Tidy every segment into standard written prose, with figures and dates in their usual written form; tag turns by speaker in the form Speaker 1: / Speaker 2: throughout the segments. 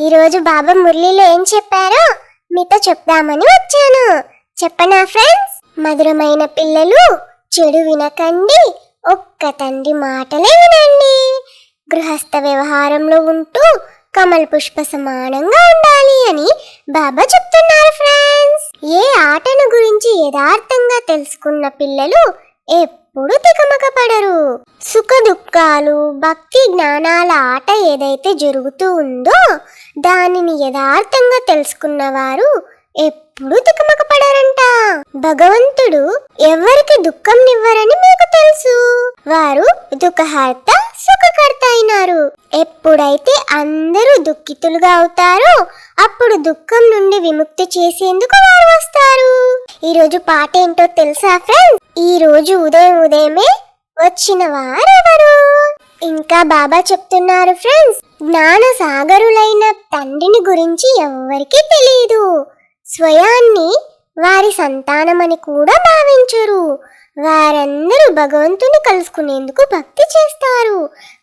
Speaker 1: ఈరోజు బాబా మురళిలో ఏం చెప్పారో మీతో చెప్దామని వచ్చాను. చెప్పనా ఫ్రెండ్స్? మధురమైన పిల్లలు, చెడు వినకండి, ఒక్క తండ్రి మాటలే వినండి. గృహస్థ వ్యవహారంలో ఉంటూ కమల పుష్ప సమానంగా ఉండాలి అని బాబా చెప్తున్నారు ఫ్రెండ్స్. ఏ ఆటను గురించి యథార్థంగా తెలుసుకున్న పిల్లలు ఎప్పుడు తికమక పడరు. సుఖ దుఃఖాలు, భక్తి జ్ఞానాల ఆట ఏదైతే జరుగుతూ ఉందో దానిని యథార్థంగా తెలుసుకున్న వారు ఎప్పుడు తికమక పడరంట. భగవంతుడు ఎవరికి దుఃఖంనివ్వరని మీకు తెలుసు. వారు దుఃఖహర్త సుఖకర్త అయినారు. ఎప్పుడైతే అందరూ దుఃఖితులుగా అవుతారో అప్పుడు దుఃఖం నుండి విముక్తి చేసేందుకు వారు వస్తారు. ఈరోజు పాట ఏంటో తెలుసా ఫ్రెండ్స్? ఈ రోజు ఉదయమే వచ్చిన వారెవరు? ఇంకా బాబా చెప్తున్నారు ఫ్రెండ్స్, జ్ఞాన సాగరులైన తండ్రిని గురించి ఎవ్వరికీ తెలియదు. స్వయాన్ని వారి సంతానమని కూడా భావించరు. వారందరూ భగవంతుని కలుసుకునేందుకు భక్తి చేస్తారు.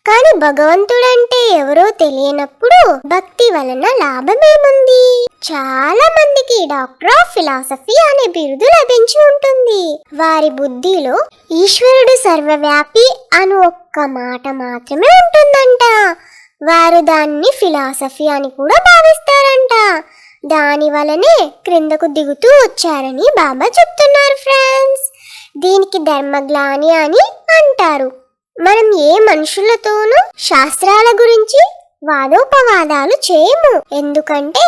Speaker 1: కానీ భగవంతుడంటే ఎవరో తెలియనప్పుడు భక్తి వలన లాభమేముంది? చాలా మందికి డాక్టర్ ఆఫ్ ఫిలాసఫీ అనే బిరుదు లభించి ఉంటుంది. వారి బుద్ధిలో ఈశ్వరుడు సర్వవ్యాపి అను ఒక్క మాట మాత్రమే ఉంటుందంట. వారు దాన్ని ఫిలాసఫీ అని కూడా భావిస్తారంట. దాని వలనే క్రిందకు దిగుతూ వచ్చారని బాబా చెప్తున్నారు ఫ్రెండ్స్. దీనికి ధర్మగ్లాని అని అంటారు. మనం ఏ మనుషులతోనూ శాస్త్రాల గురించి వాదోపవాదాలు చేయము. ఎందుకంటే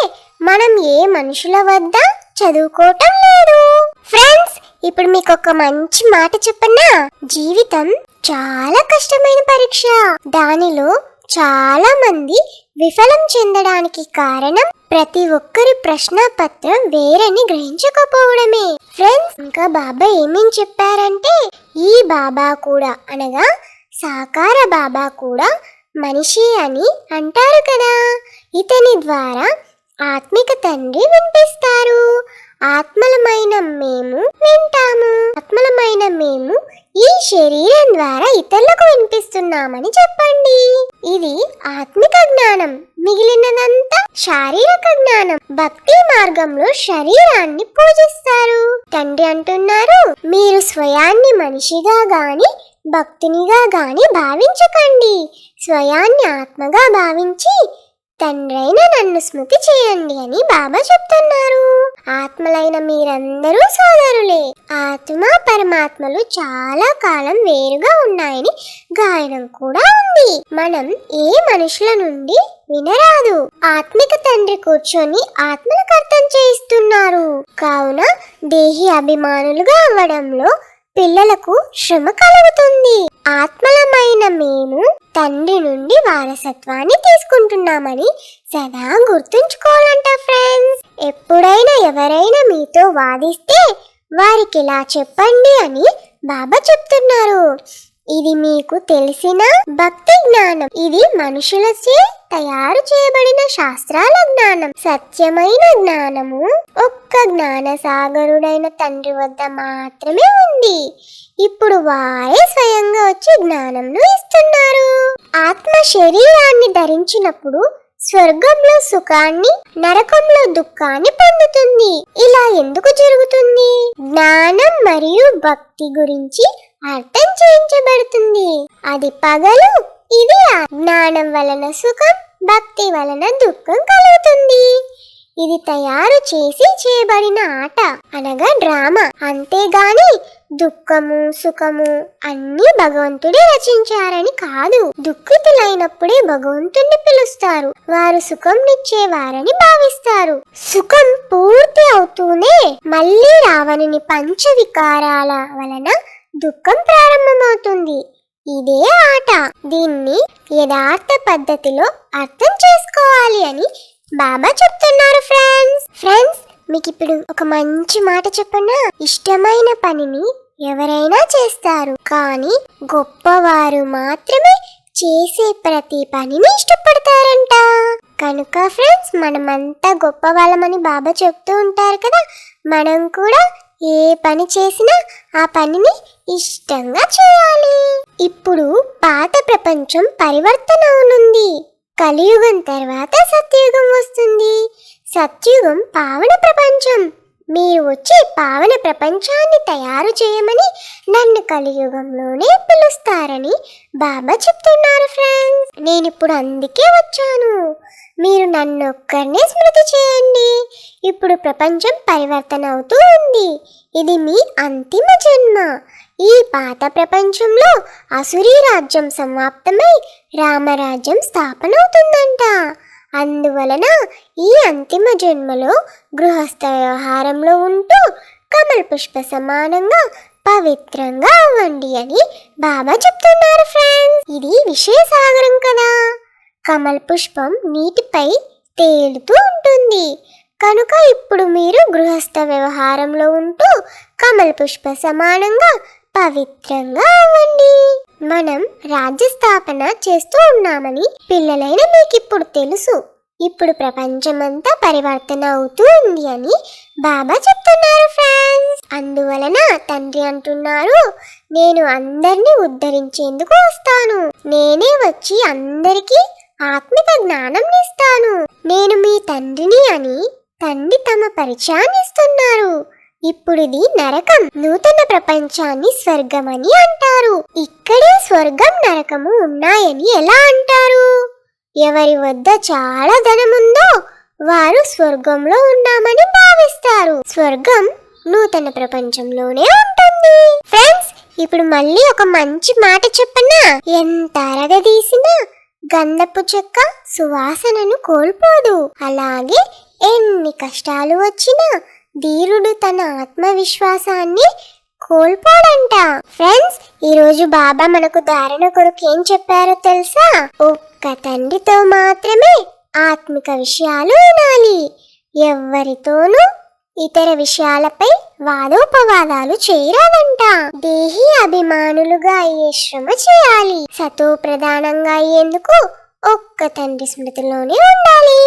Speaker 1: మనం ఏ మనుషుల వద్ద చదువుకోవటం లేదు. ఫ్రెండ్స్, ఇప్పుడు మీకు ఒక మంచి మాట చెప్పనా? జీవితం చాలా కష్టమైన పరీక్ష. దానిలో చాలా మంది విఫలం చెందడానికి కారణం ప్రతి ఒక్కరి ప్రశ్నపత్రం వేరని గ్రహించకపోవడమే. ఫ్రెండ్స్, ఇంకా బాబా ఏమేం చెప్పారంటే, ఈ బాబా కూడా అనగా సాకార బాబా కూడా మనిషి అని అంటారు కదా. ఇతని ద్వారా ఆత్మిక తండ్రి వినిపిస్తారు. ఆత్మలమైన మేము వింటాము. ఆత్మలమైన మేము ఈ శరీరం ద్వారా ఇతరులకు వినిపిస్తున్నామని చెప్పండి. ఇది ఆత్మిక జ్ఞానం. మిగిలినదంతా శారీరక జ్ఞానం. భక్తి మార్గంలో శరీరాన్ని పూజిస్తారు. తండ్రి అంటున్నారు, మీరు స్వయాన్ని మనిషిగా గాని భక్తునిగా గాని భావించకండి. స్వయాన్ని ఆత్మగా భావించి తండ్రైన నన్ను స్మృతి చేయండి అని బాబా చెప్తున్నారు. ఆత్మలైన మీరందరూ సోదరులే. ఆత్మ పరమాత్మలు చాలా కాలం వేరుగా ఉన్నాయని గాయనం కూడా ఉంది. మనం ఏ మనుషుల నుండి వినరాదు. ఆత్మిక తండ్రి కూర్చొని ఆత్మలకు అర్థం చేయిస్తున్నారు. కావున దేహి అభిమానులుగా అవ్వడంలో పిల్లలకు శ్రమ కలుగుతుంది. ఆత్మలమైన మేము తండ్రి నుండి వారసత్వాన్ని తీసుకుంటున్నామని సదా గుర్తుంచుకోవాలంట ఫ్రెండ్స్. ఎప్పుడైనా ఎవరైనా మీతో వాదిస్తే వారికి ఇలా చెప్పండి అని బాబా చెప్తున్నారు. ఇది మీకు తెలిసిన భక్తి జ్ఞానం. ఇది మనుషులచే తయారు చేయబడిన శాస్త్రాల జ్ఞానం. సత్యమైన జ్ఞానము ఒక్క జ్ఞాన సాగరుడైన తండ్రి వద్ద మాత్రమే ఉంది. ఇప్పుడు వారే స్వయంగా వచ్చి జ్ఞానంను ఇస్తున్నారు. ఆత్మ శరీరాన్ని ధరించినప్పుడు స్వర్గంలో సుఖాన్ని, నరకంలో దుఃఖాన్ని పొందుతుంది. ఇలా ఎందుకు జరుగుతుంది? జ్ఞానం మరియు భక్తి గురించి అర్థం చేయించబడుతుంది. అది పగలు, ఇది జ్ఞానం వలన సుఖం, భక్తి వలన దుఃఖం కలుగుతుంది. ఇది తయారు చేసి చేయబడిన ఆట అనగా డ్రామా. అంతేగాని దుఃఖము సుఖము అన్నీ భగవంతుడే రచించారని కాదు. దుఃఖితులైనప్పుడే భగవంతుడిని పిలుస్తారు. వారు సుఖంనిచ్చేవారని భావిస్తారు. సుఖం పూర్తి అవుతూనే మళ్ళీ రావణుని పంచ వికారాల వలన దుఃఖం ప్రారంభమవుతుంది. ఇదే ఆట. దీన్ని యథార్థ పద్ధతిలో అర్థం చేసుకోవాలి అని బాబా చెప్తున్నారు ఫ్రెండ్స్. మీకు ఇప్పుడు ఒక మంచి మాట చెప్పనా? ఇష్టమైన పనిని ఎవరైనా చేస్తారు, కానీ గొప్పవారు మాత్రమే చేసే ప్రతి పనిని ఇష్టపడతారంట. కనుక ఫ్రెండ్స్, మనమంతా గొప్ప వాళ్ళమని బాబా చెప్తూ ఉంటారు కదా. మనం కూడా ఏ పని చేసినా ఆ పనిని ఇష్టంగా చేయాలి. ఇప్పుడు పాత ప్రపంచం పరివర్తన అవునుంది, కలియుగం తర్వాత సత్యయుగం వస్తుంది. సత్యయుగం పావన ప్రపంచం. మీరు వచ్చి పావన ప్రపంచాన్ని తయారు చేయమని నన్ను కలియుగంలోనే పిలుస్తారని బాబా చెప్తున్నారు ఫ్రెండ్స్. నేనిప్పుడు అందుకే వచ్చాను. మీరు నన్ను ఒక్కరినే స్మృతి చేయండి. ఇప్పుడు ప్రపంచం పరివర్తన అవుతూ ఉంది. ఇది మీ అంతిమ జన్మ. ఈ పాత ప్రపంచంలో అసురీ రాజ్యం సమాప్తమై రామరాజ్యం స్థాపన అవుతుందంట. అందువలన ఈ అంతిమ జన్మలో గృహస్థ వ్యవహారంలో ఉంటూ కమల పుష్ప సమానంగా పవిత్రంగా అవ్వండి అని బాబా చెప్తున్నారు ఫ్రెండ్స్. ఇది విషయసాగరం కదా. కమల పుష్పం నీటిపై తేలుతూ ఉంటుంది కనుక ఇప్పుడు మీరు గృహస్థ వ్యవహారంలో ఉంటూ కమల పుష్ప సమానంగా పవిత్రంగా అవ్వండి. మనం రాజ్య స్థాపన చేస్తూ ఉన్నామని పిల్లలైన మీకు ఇప్పుడు తెలుసు. ఇప్పుడు ప్రపంచమంతా పరివర్తన అవుతూ ఉంది అని బాబా చెప్తున్నారు ఫ్రెండ్స్. అందువలన తండ్రి అంటున్నారు, నేను అందరినీ ఉద్ధరించేందుకు వస్తాను. నేనే వచ్చి అందరికీ ఆత్మిక జ్ఞానం ఇస్తాను. నేను మీ తండ్రిని అని తండ్రి తమ పరిచయాన్ని ఇస్తున్నారు. ఇప్పుడిది నరకం. నూతన ప్రపంచాన్ని స్వర్గమని అంటారు. ఇక్కడే స్వర్గం నరకము ఉన్నాయని ఎలా అంటారు? ఎవరి వద్ద చాలా ధనముందో వారు స్వర్గంలో ఉన్నామని భావిస్తారు. స్వర్గం నూతన ప్రపంచంలోనే ఉంటుంది. ఫ్రెండ్స్, ఇప్పుడు మళ్ళీ ఒక మంచి మాట చెప్పనా? ఎంత అరగదీసినా గంధపు చెక్క సువాసనను కోల్పోదు. అలాగే ఎన్ని కష్టాలు వచ్చినా ధీరుడు తన ఆత్మవిశ్వాసాన్ని కోల్పోడంట. ఫ్రెండ్స్, ఈరోజు బాబా మనకు ధారణ కొరకు ఏం చెప్పారో తెలుసా? ఒక్క తండ్రితో మాత్రమే ఆత్మిక విషయాలు వినాలి. ఎవ్వరితోనూ ఇతర విషయాలపై వాదోపవాదాలు చేయరాదంట. దేహి అభిమానులుగా అయ్యే శ్రమ చేయాలి. సతో ప్రధానంగా అయ్యేందుకు ఒక్క తండ్రి స్మృతిలోనే ఉండాలి.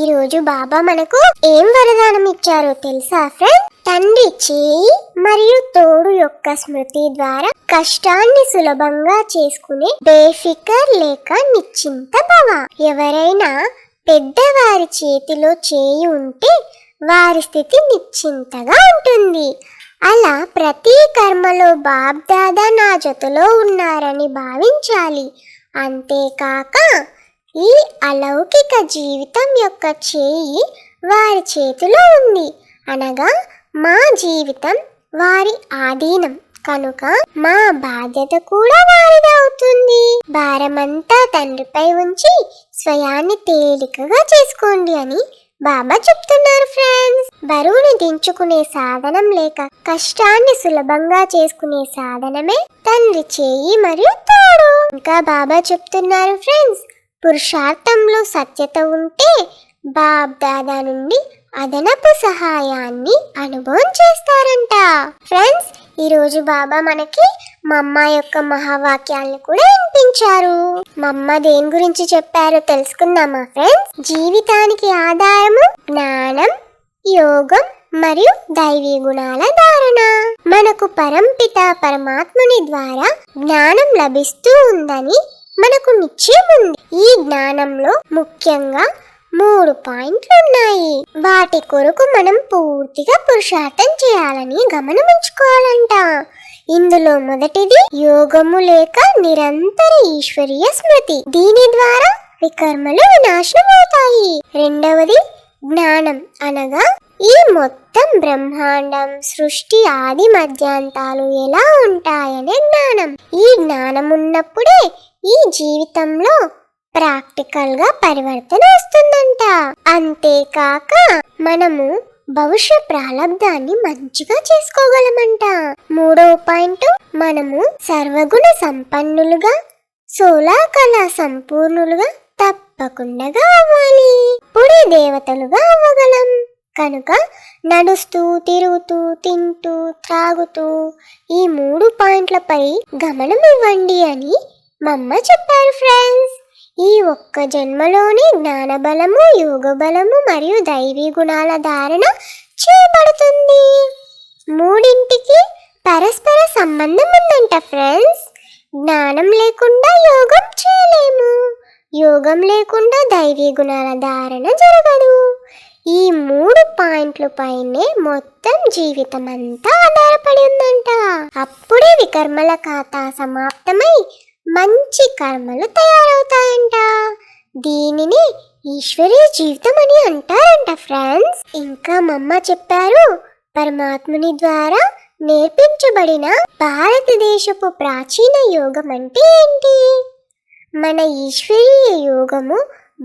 Speaker 1: ఈ రోజు బాబా మనకు ఏం వరదానం ఇచ్చారో తెలుసా ఫ్రెండ్? తండ్రి చేయి మరియు తోడు యొక్క స్మృతి ద్వారా కష్టాన్ని సులభంగా చేసుకునే బేఫికర్ లేక నిశ్చింత భవ. ఎవరైనా పెద్దవారి చేతిలో చేయి ఉంటే వారి స్థితి నిశ్చింతగా ఉంటుంది. అలా ప్రతి కర్మలో బాబ్ దాదా నా జతలో ఉన్నారని భావించాలి. అంతేకాక ఈ అలౌకిక జీవితం యొక్క చేయి వారి చేతిలో ఉంది అనగా మా జీవితం వారి ఆధీనం కనుక మా బాధ్యత కూడా వారిది అవుతుంది. భారమంతా తండ్రిపై ఉంచి స్వయాన్ని తేలికగా చేసుకోండి అని బాబా చెప్తున్నారు ఫ్రెండ్స్. బరువుని దించుకునే సాధనం లేక కష్టాన్ని సులభంగా చేసుకునే సాధనమే తండ్రి చేయి మరియు తోడు. ఇంకా బాబా చెప్తున్నారు ఫ్రెండ్స్, పురుషార్థంలో సత్యత ఉంటే బాబ్ దాదా నుండి అదనపు సహాయాన్ని అనుభవం చేస్తారంట. ఫ్రెండ్స్, ఈరోజు బాబా మనకి మమ్మ యొక్క మహావాక్యాలను కూడా వినిపించారు. మమ్మ దేని గురించి చెప్పారో తెలుసుకుందామా ఫ్రెండ్స్? జీవితానికి ఆధారము జ్ఞానం, యోగం మరియు దైవీ గుణాల ధారణ. మనకు పరంపిత పరమాత్ముని ద్వారా జ్ఞానం లభిస్తూ ఉందని మనకు నిశ్చయం ఉంది. ఈ జ్ఞానంలో ముఖ్యంగా 3 పాయింట్లు ఉన్నాయి. వాటి కొరకు మనం పూర్తిగా పురుషార్థం చేయాలని గమనించుకోవాలంట. ఇందులో మొదటిది యోగము లేక నిరంతర ఈశ్వరీయ స్మృతి. దీని ద్వారా వికర్మలు వినాశనం అవుతాయి. రెండవది జ్ఞానం అనగా ఈ మొత్తం బ్రహ్మాండం, సృష్టి ఆది మధ్యాంతాలు ఎలా ఉంటాయనే జ్ఞానం. ఈ జ్ఞానం ఉన్నప్పుడే ఈ జీవితంలో ప్రాక్టికల్ గా పరివర్తన వస్తుందంట. అంతేకాక మనము భవిష్య ప్రారంధాన్ని మంచిగా చేసుకోగలమంట. మూడవ పాయింట్, మనము సర్వగుణ సంపన్నులుగా, సోలా కళా సంపూర్ణులుగా తప్పకుండా అవ్వాలి. పుడి దేవతలుగా అవ్వగలం. కనుక నడుస్తూ, తిరుగుతూ, తింటూ, త్రాగుతూ ఈ 3 పాయింట్లపై గమనం ఇవ్వండి అని మమ్మ చెప్పారు ఫ్రెండ్స్. ఈ ఒక్క జన్మలోనే జ్ఞాన బలము, యోగ బలము మరియు దైవీ గుణాల ధారణ చేయబడుతుంది. మూడింటికి పరస్పర సంబంధం ఉందంట ఫ్రెండ్స్. జ్ఞానం లేకుండా యోగం చేయలేము, యోగం లేకుండా దైవీ గుణాల ధారణ జరగదు. ఈ 3 పాయింట్ల పైనే మొత్తం జీవితం అంతా ఆధారపడి ఉందంట. అప్పుడే వికర్మల ఖాతా సమాప్తమై మంచి కర్మలు తయారవుతాయంట. దీనిని ఈశ్వరీయ జీవితం అని అంటారంట ఫ్రెండ్స్. ఇంకా మమ్మ చెప్పారు, పరమాత్ముని ద్వారా నేర్పించబడిన భారతదేశపు ప్రాచీన యోగం అంటే ఏంటి? మన ఈశ్వరీయ యోగము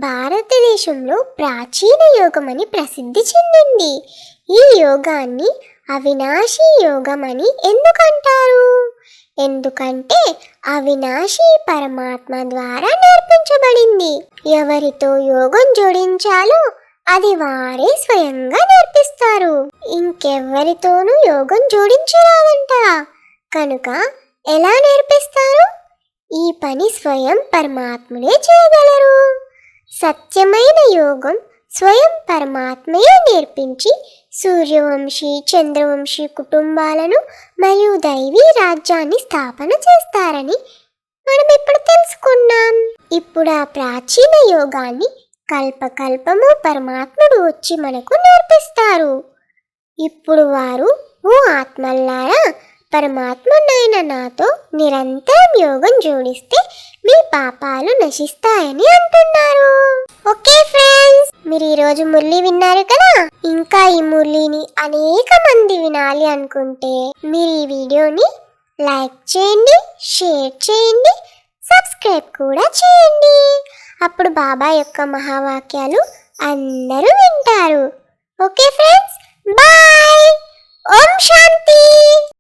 Speaker 1: భారతదేశంలో ప్రాచీన యోగం అని ప్రసిద్ధి చెందింది. ఈ యోగాన్ని అవినాశీ యోగం అని ఎందుకంటారు? ఎందుకంటే అవినాశీ పరమాత్మ ద్వారా నేర్పించబడింది. ఎవరితో యోగం జోడించాలో అది వారే స్వయంగా నేర్పిస్తారు. ఇంకెవ్వరితోనూ యోగం జోడించరాదంట. కనుక ఎలా నేర్పిస్తారు? ఈ పని స్వయం పరమాత్ముడే చేయగలరు. సత్యమైన యోగం స్వయం పరమాత్మయే నేర్పించి సూర్యవంశీ, చంద్రవంశీ కుటుంబాలను మరియు దైవీ రాజ్యాన్ని స్థాపన చేస్తారని మనం ఇప్పుడు తెలుసుకున్నాం. ఇప్పుడు ఆ ప్రాచీన యోగాన్ని కల్పకల్పము పరమాత్ముడు వచ్చి మనకు నేర్పిస్తారు. ఇప్పుడు వారు, ఓ ఆత్మల్లారా, పరమాత్ముడైన నాతో నిరంతరం యోగం జోడిస్తే మీ పాపాలు నశిస్తాయని అంటున్నారు. ఓకే ఫ్రెండ్స్, మీరు ఈరోజు మురళి విన్నారు కదా. ఇంకా ఈ మురళిని అనేక మంది వినాలి అనుకుంటే మీరు ఈ వీడియోని లైక్ చేయండి, షేర్ చేయండి, సబ్స్క్రైబ్ కూడా చేయండి. అప్పుడు బాబా యొక్క మహావాక్యాలు అందరూ వింటారు. Okay friends.